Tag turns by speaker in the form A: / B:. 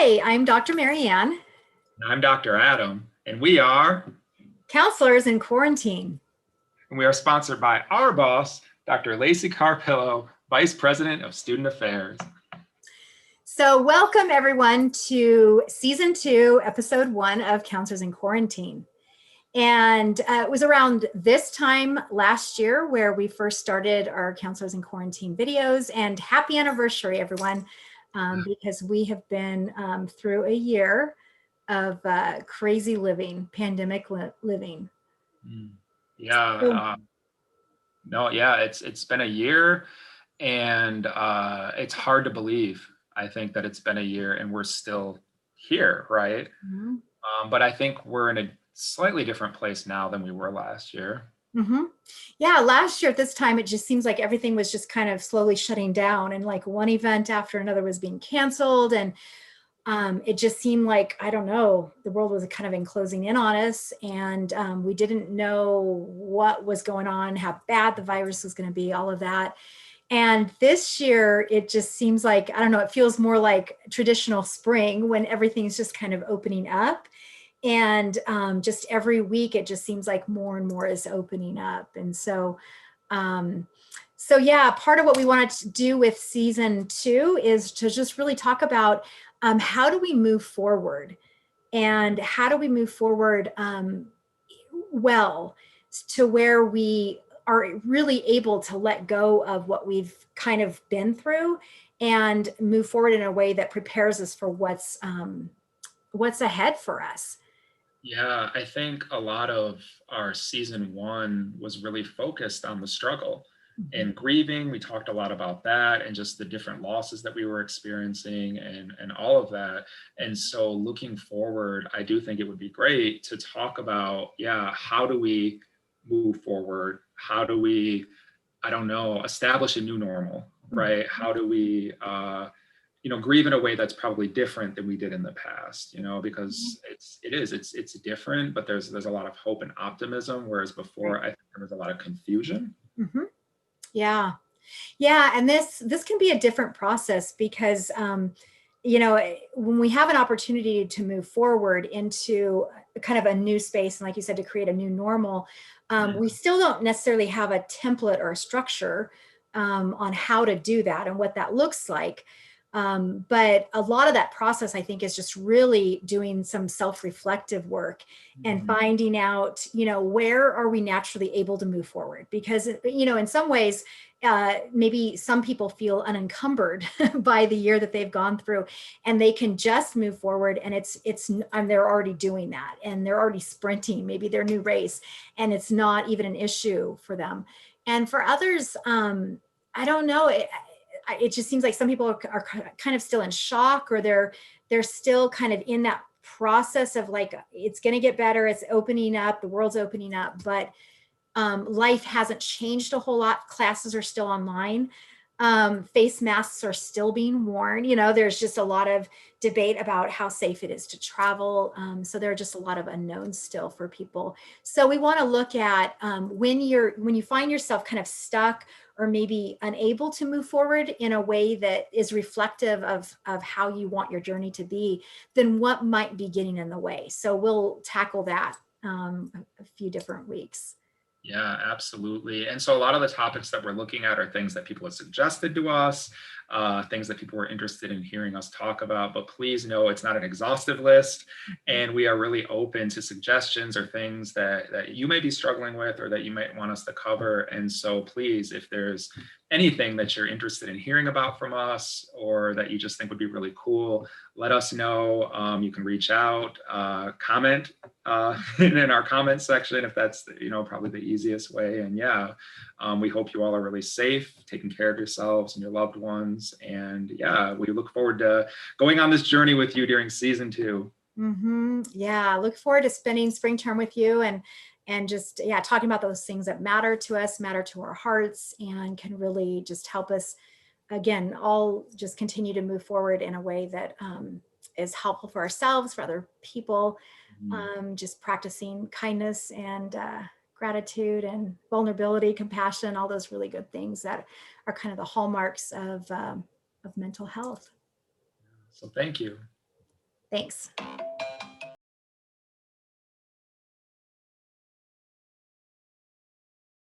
A: Hi, I'm Dr. Marianne,
B: I'm Dr. Adam, and
A: counselors in quarantine.
B: we are sponsored by our boss, Dr. Lacey Carpillo, Vice President of Student Affairs.
A: So, welcome everyone to season 2, episode 1 of Counselors in Quarantine. And it was around this time last year where we first started our Counselors in Quarantine videos. And happy anniversary, everyone, because we have been through a year of crazy living, pandemic living.
B: Yeah, no, yeah, it's been a year, and it's hard to believe. I think that it's been a year, and we're still here, right?
A: Mm-hmm.
B: But I think we're in a slightly different place now than we were last year.
A: Mm-hmm. Yeah, last year at this time, it just seems like everything was just kind of slowly shutting down, and like one event after another was being canceled. And it just seemed like, I don't know, the world was kind of enclosing in on us, and we didn't know what was going on, how bad the virus was going to be, all of that. And this year, it just seems like, I don't know, it feels more like traditional spring when everything's just kind of opening up. And just every week, it just seems like more and more is opening up. And um, so yeah, part of what we wanted to do with season 2 is to just really talk about how do we move forward, and how do we move forward well to where we are really able to let go of what we've kind of been through and move forward in a way that prepares us for what's ahead for us.
B: Yeah, I think a lot of our season 1 was really focused on the struggle
A: Mhm.
B: and grieving. We talked a lot about that and just the different losses that we were experiencing and all of that. And so looking forward, I do think it would be great to talk about, yeah, how do we move forward? How do we, I don't know, establish a new normal, right? How do we, grieve in a way that's probably different than we did in the past, because it's different, but there's a lot of hope and optimism, whereas before I think there was a lot of confusion.
A: Mm-hmm. Yeah. Yeah, and this can be a different process because when we have an opportunity to move forward into kind of a new space, and like you said, to create a new normal, we still don't necessarily have a template or a structure on how to do that and what that looks like. But a lot of that process, I think, is just really doing some self-reflective work and finding out, where are we naturally able to move forward? Because, in some ways, maybe some people feel unencumbered by the year that they've gone through, and they can just move forward, and and they're already doing that, and they're already sprinting maybe their new race, and it's not even an issue for them. And for others, I don't know, it just seems like some people are kind of still in shock, or they're still kind of in that process of like, it's going to get better, it's opening up, the world's opening up, but life hasn't changed a whole lot. Classes are still online. Face masks are still being worn. There's just a lot of debate about how safe it is to travel. So there are just a lot of unknowns still for people. So we want to look at when you find yourself kind of stuck or maybe unable to move forward in a way that is reflective of how you want your journey to be, then what might be getting in the way. So we'll tackle that a few different weeks.
B: Yeah, absolutely. And so a lot of the topics that we're looking at are things that people have suggested to us, things that people were interested in hearing us talk about. But please know it's not an exhaustive list. And we are really open to suggestions or things that you may be struggling with or that you might want us to cover. And so please, if there's anything that you're interested in hearing about from us or that you just think would be really cool, let us know. You can reach out, comment in our comments section if that's probably the easiest way. And yeah, we hope you all are really safe, taking care of yourselves and your loved ones. And yeah, we look forward to going on this journey with you during season 2.
A: Mm-hmm. Yeah, look forward to spending spring term with you, and just talking about those things that matter to us, matter to our hearts, and can really just help us again all just continue to move forward in a way that is helpful for ourselves, for other people. Just practicing kindness and gratitude and vulnerability, compassion, all those really good things that are kind of the hallmarks of mental health.
B: So thank you.
A: Thanks.